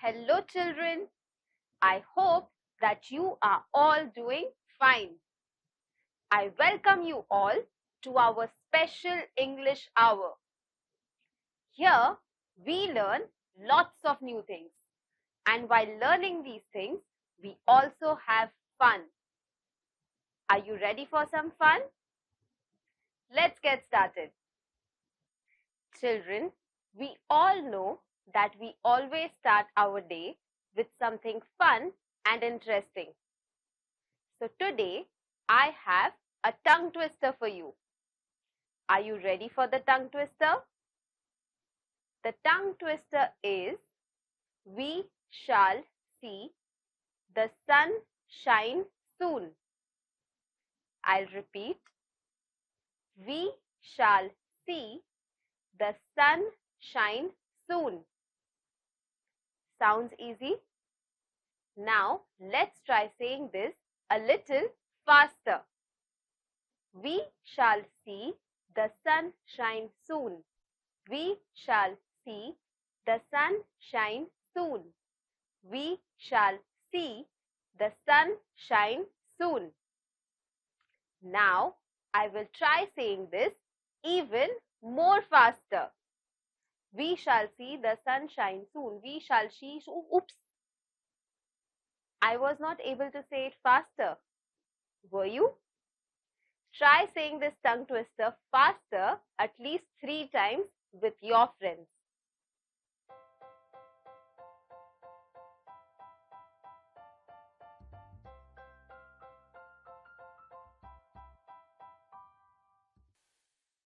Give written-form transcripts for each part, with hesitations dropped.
Hello children, I hope that you are all doing fine. I welcome you all to our special English hour. Here we learn lots of new things, and while learning these things, we also have fun. Are you ready for some fun? Let's get started. Children, we all know that we always start our day with something fun and interesting. So today, I have a tongue twister for you. Are you ready for the tongue twister? The tongue twister is, we shall see the sun shine soon. I'll repeat, we shall see the sun shine soon. Sounds easy? Now, let's try saying this a little faster. We shall see the sun shine soon. We shall see the sun shine soon. We shall see the sun shine soon. Now, I will try saying this even more faster. We shall see the sun shine soon. We shall see. Oops. I was not able to say it faster. Were you? Try saying this tongue twister faster at least 3 times with your friends.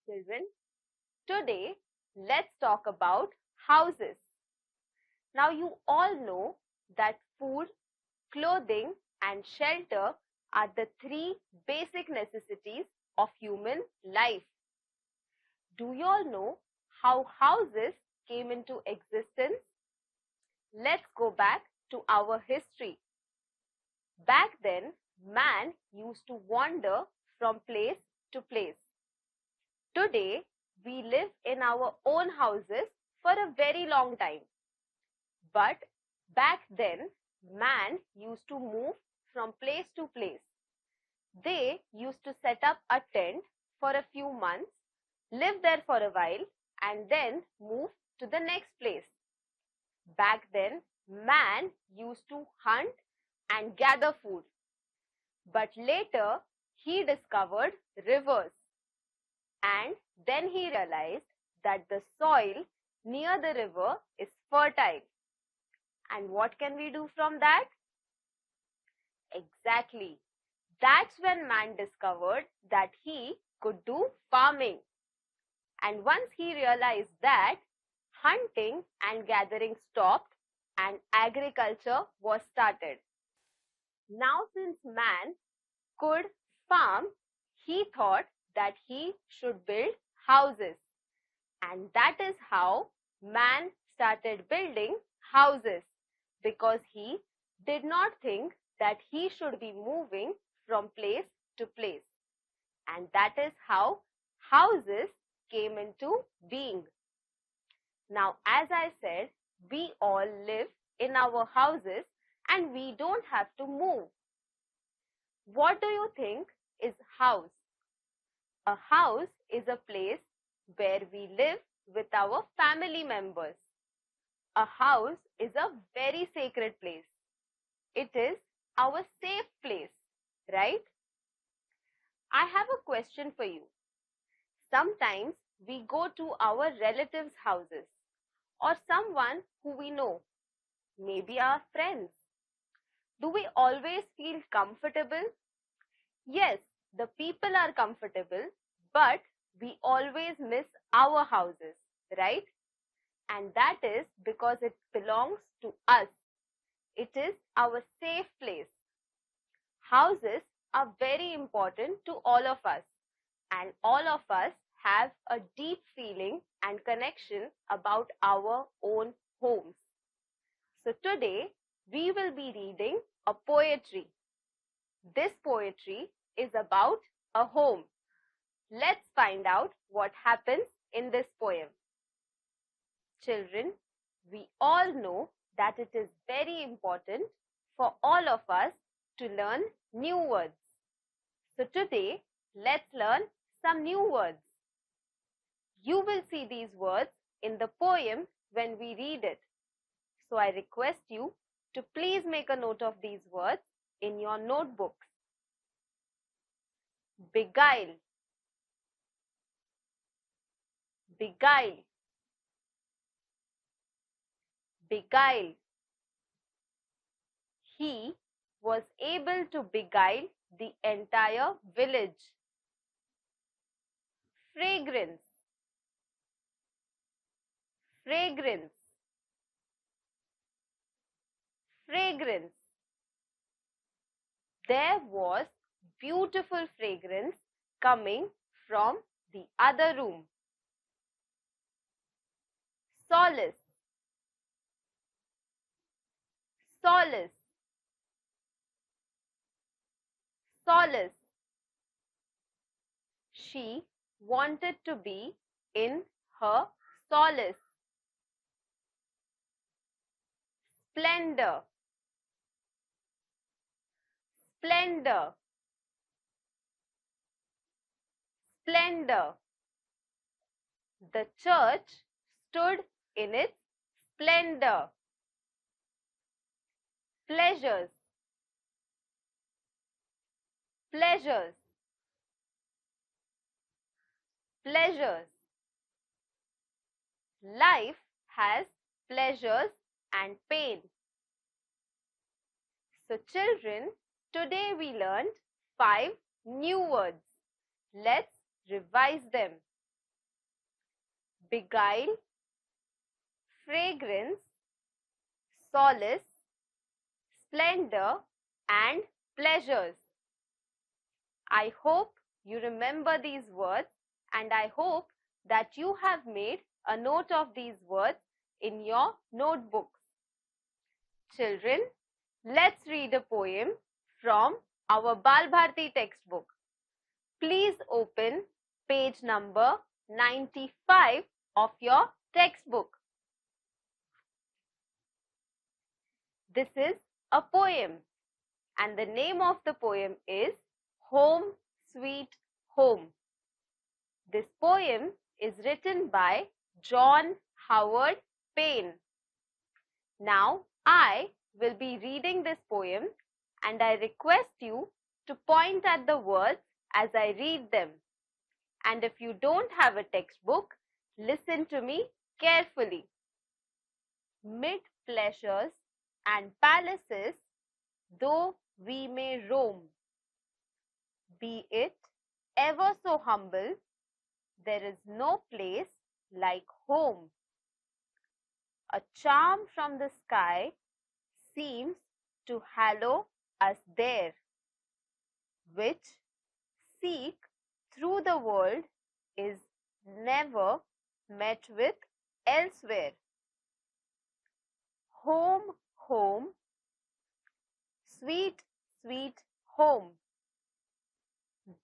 Children, today let's talk about houses. Now you all know that food, clothing and shelter are the 3 basic necessities of human life. Do you all know how houses came into existence? Let's go back to our history. Back then, man used to wander from place to place. Today, we live in our own houses for a very long time. But back then, man used to move from place to place. They used to set up a tent for a few months, live there for a while, and then move to the next place. Back then, man used to hunt and gather food. But later, he discovered rivers. And then he realized that the soil near the river is fertile. And what can we do from that? Exactly. That's when man discovered that he could do farming. And once he realized that, hunting and gathering stopped and agriculture was started. Now, since man could farm, he thought that he should build houses. And that is how man started building houses, because he did not think that he should be moving from place to place. And that is how houses came into being. Now, as I said, we all live in our houses and we don't have to move. What do you think is house? A house is a place where we live with our family members. A house is a very sacred place. It is our safe place, right? I have a question for you. Sometimes we go to our relatives' houses or someone who we know, maybe our friends. Do we always feel comfortable? Yes, the people are comfortable, but we always miss our houses, right? And that is because it belongs to us. It is our safe place. Houses are very important to all of us, and all of us have a deep feeling and connection about our own homes. So today we will be reading a poetry. This poetry is about a home. Let's find out what happens in this poem. Children, we all know that it is very important for all of us to learn new words. So today, let's learn some new words. You will see these words in the poem when we read it. So I request you to please make a note of these words in your notebooks. Beguile, beguile, beguile. He was able to beguile the entire village. Fragrance, fragrance, fragrance. There was beautiful fragrance coming from the other room. Solace, solace, solace. She wanted to be in her solace. Splendor, splendor, splendor. The church stood in its splendor. Pleasures, pleasures, pleasures. Life has pleasures and pain. So children, today we learned 5 new words. Let's revise them. Beguile, fragrance, solace, splendor and pleasures. I hope you remember these words, and I hope that you have made a note of these words in your notebooks. Children, let's read a poem from our Bal Bharati textbook. Please open page number 95 of your textbook. This is a poem, and the name of the poem is Home Sweet Home. This poem is written by John Howard Payne. Now, I will be reading this poem, and I request you to point at the words as I read them. And if you don't have a textbook, listen to me carefully. Mid pleasures and palaces, though we may roam, be it ever so humble, there is no place like home. A charm from the sky seems to hallow us there, which seek through the world is never met with elsewhere. Home, home, sweet, sweet home.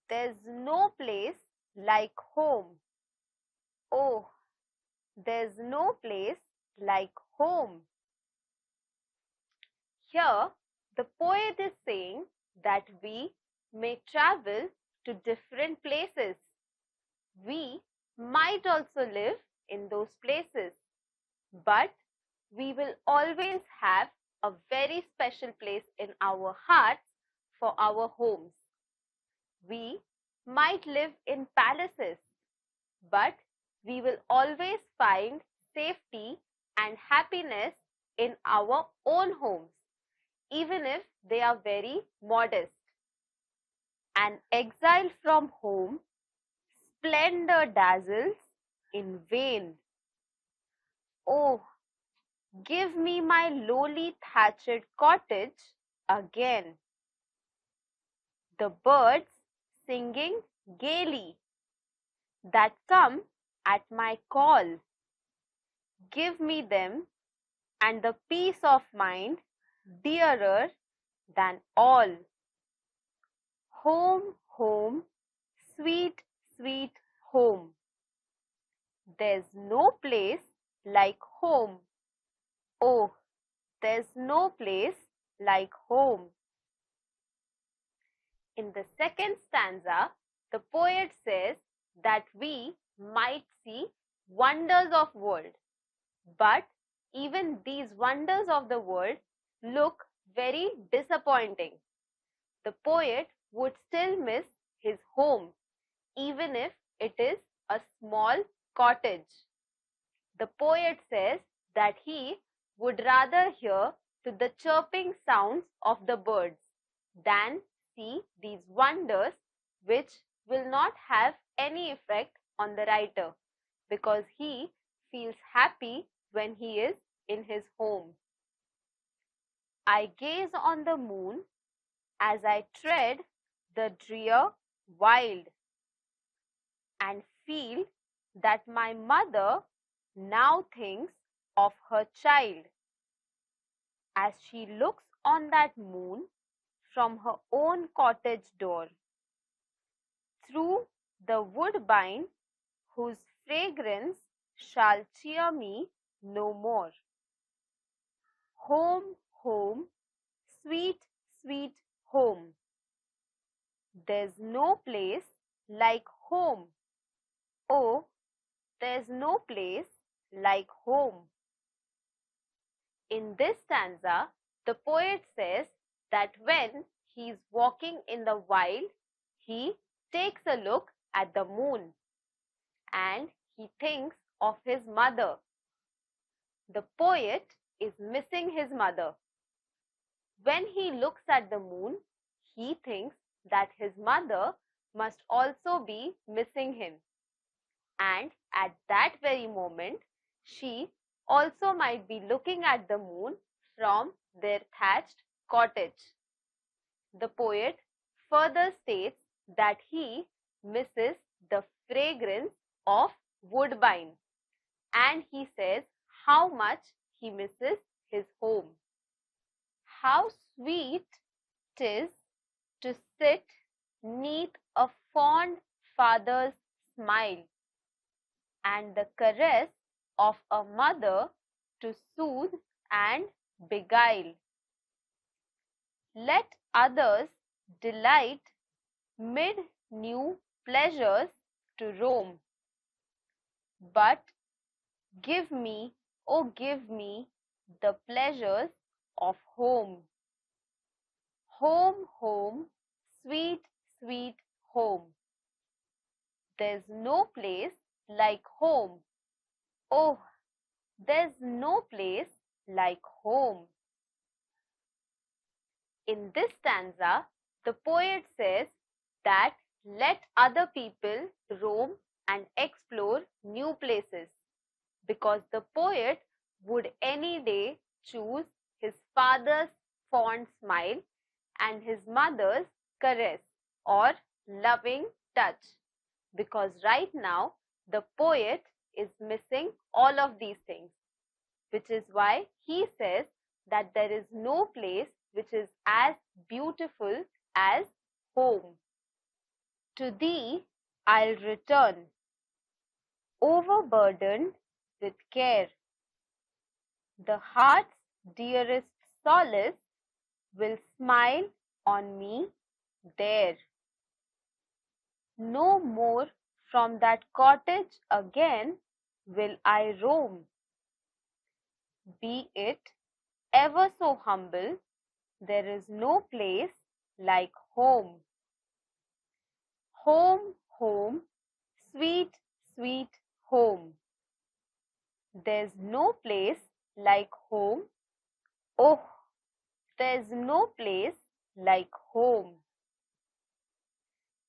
There's no place like home. Oh, there's no place like home. Here, the poet is saying that we may travel to different places. We might also live in those places, but we will always have a very special place in our hearts for our homes. We might live in palaces, but we will always find safety and happiness in our own homes, even if they are very modest. An exile from home, splendor dazzles in vain. Oh, Give me my lowly thatched cottage again. The birds singing gaily that come at my call. Give me them and the peace of mind dearer than all. Home, home, sweet, sweet home. There's no place like home. Oh, there's no place like home. In the second stanza, the poet says that we might see wonders of world, but even these wonders of the world look very disappointing. The poet would still miss his home, even if it is a small cottage. The poet says that he would rather hear to the chirping sounds of the birds than see these wonders which will not have any effect on the writer, because he feels happy when he is in his home. I gaze on the moon as I tread the drear wild, and feel that my mother now thinks of her child as she looks on that moon from her own cottage door, through the woodbine whose fragrance shall cheer me no more. Home, home, sweet, sweet home. There's no place like home. Oh, there's no place like home. In this stanza, the poet says that when he is walking in the wild, he takes a look at the moon and he thinks of his mother. The poet is missing his mother. When he looks at the moon, he thinks that his mother must also be missing him. And at that very moment, she also might be looking at the moon from their thatched cottage. The poet further states that he misses the fragrance of woodbine, and he says how much he misses his home. How sweet 'tis to sit neath a fond father's smile, and the caress of a mother to soothe and beguile. Let others delight mid new pleasures to roam, but give me, oh give me, the pleasures of home. Home, home, sweet, sweet home. There's no place like home. Oh, there's no place like home. In this stanza, the poet says that let other people roam and explore new places, because the poet would any day choose his father's fond smile and his mother's caress or loving touch, because right now the poet is missing all of these things, which is why he says that there is no place which is as beautiful as home. To thee I'll return, overburdened with care. The heart's dearest solace will smile on me there. No more from that cottage again will I roam. Be it ever so humble, there is no place like home. Home, home, sweet, sweet home. There's no place like home. Oh, there's no place like home.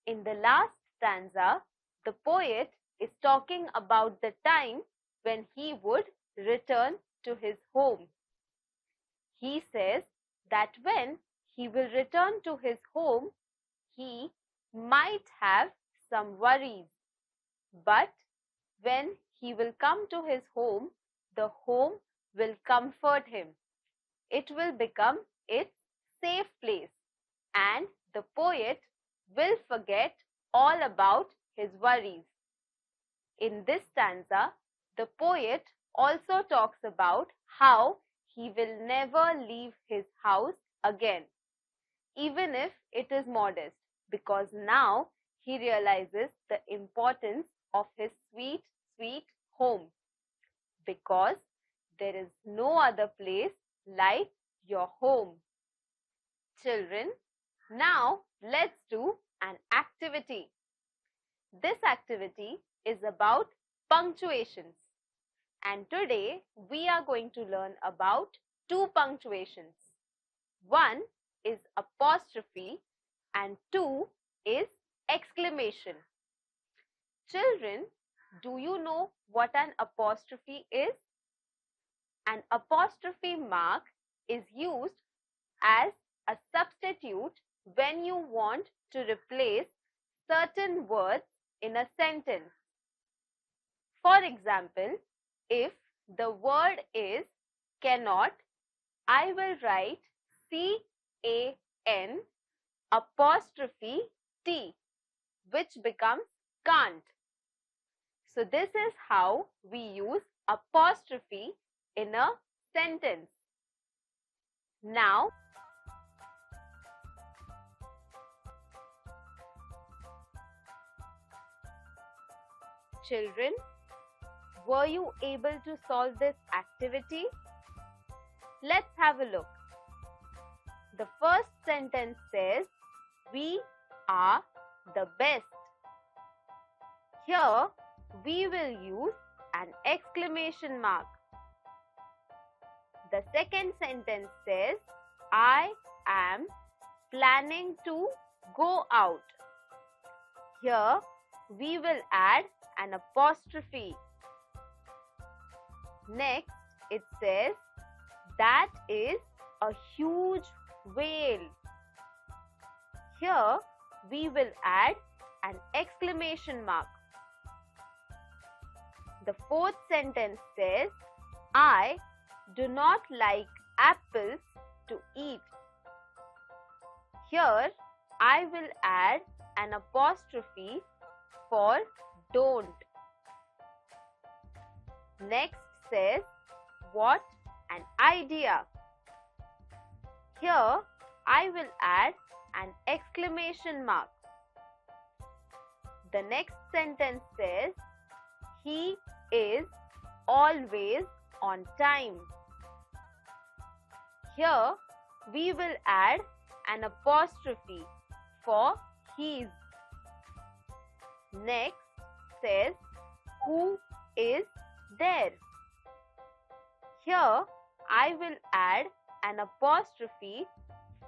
In the last stanza, the poet is talking about the time when he would return to his home. He says that when he will return to his home, he might have some worries. But when he will come to his home, the home will comfort him. It will become its safe place, and the poet will forget all about his worries. In this stanza, the poet also talks about how he will never leave his house again, even if it is modest, because now he realizes the importance of his sweet, sweet home, because there is no other place like your home. Children, now let's do an activity. This activity is about punctuations, and today we are going to learn about two punctuations. One is apostrophe and two is exclamation. Children, do you know what an apostrophe is? An apostrophe mark is used as a substitute when you want to replace certain words in a sentence. For example, if the word is cannot, I will write C-A-N apostrophe T, which becomes can't. So this is how we use apostrophe in a sentence. Now, children, were you able to solve this activity? Let's have a look. The first sentence says, we are the best. Here, we will use an exclamation mark. The second sentence says, I am planning to go out. Here, we will add an apostrophe. Next, it says, that is a huge whale. Here, we will add an exclamation mark. The fourth sentence says, I do not like apples to eat. Here, I will add an apostrophe for don't. Next says, what an idea. Here, I will add an exclamation mark. The next sentence says, he is always on time. Here, we will add an apostrophe for his. Next says, who is there? Here, I will add an apostrophe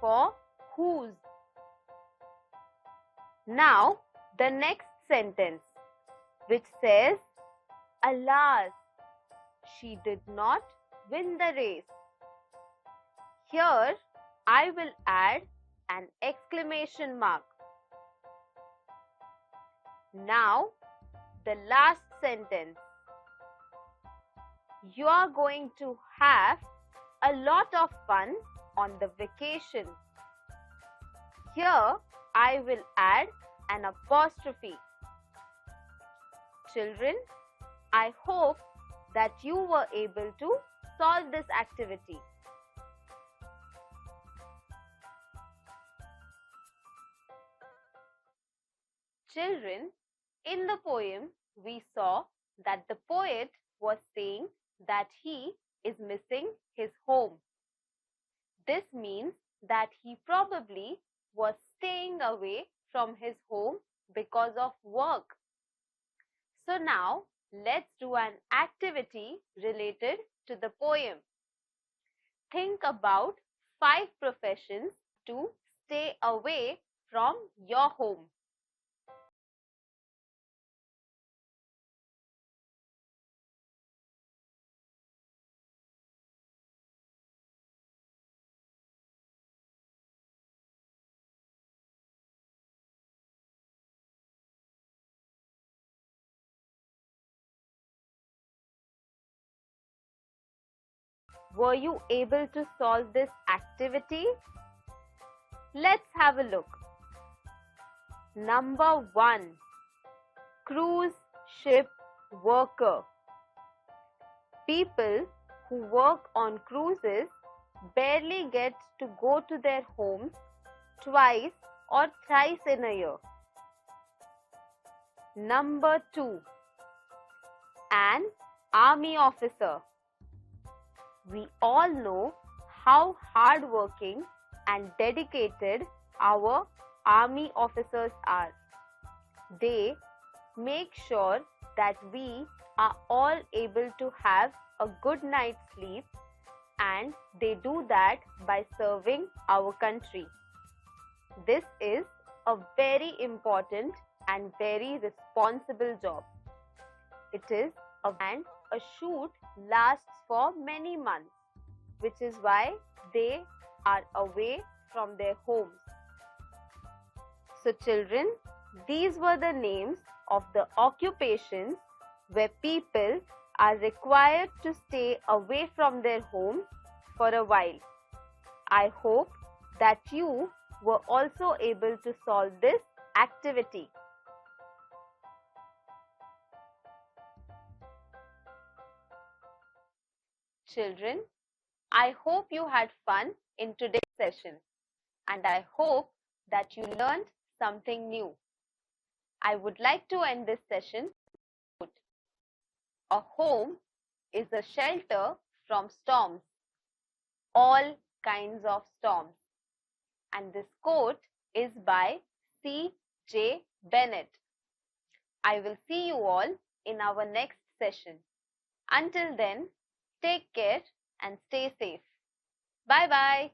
for whose. Now, the next sentence, which says, alas, she did not win the race. Here, I will add an exclamation mark. Now, the last sentence. You are going to have a lot of fun on the vacation. Here, I will add an apostrophe. Children, I hope that you were able to solve this activity. Children, in the poem, we saw that the poet was saying that he is missing his home. This means that he probably was staying away from his home because of work. So now, let's do an activity related to the poem. Think about 5 professions to stay away from your home. Were you able to solve this activity? Let's have a look. Number 1. Cruise ship worker. People who work on cruises barely get to go to their homes twice or thrice in a year. Number 2. An army officer. We all know how hardworking and dedicated our army officers are. They make sure that we are all able to have a good night's sleep, and they do that by serving our country. This is a very important and very responsible job. It is and a shoot lasts for many months, which is why they are away from their homes. So children, these were the names of the occupations where people are required to stay away from their homes for a while. I hope that you were also able to solve this activity. Children, I hope you had fun in today's session, and I hope that you learned something new. I would like to end this session. A home is a shelter from storms, all kinds of storms. And this quote is by C.J. Bennett. I will see you all in our next session. Until then, take care and stay safe. Bye-bye.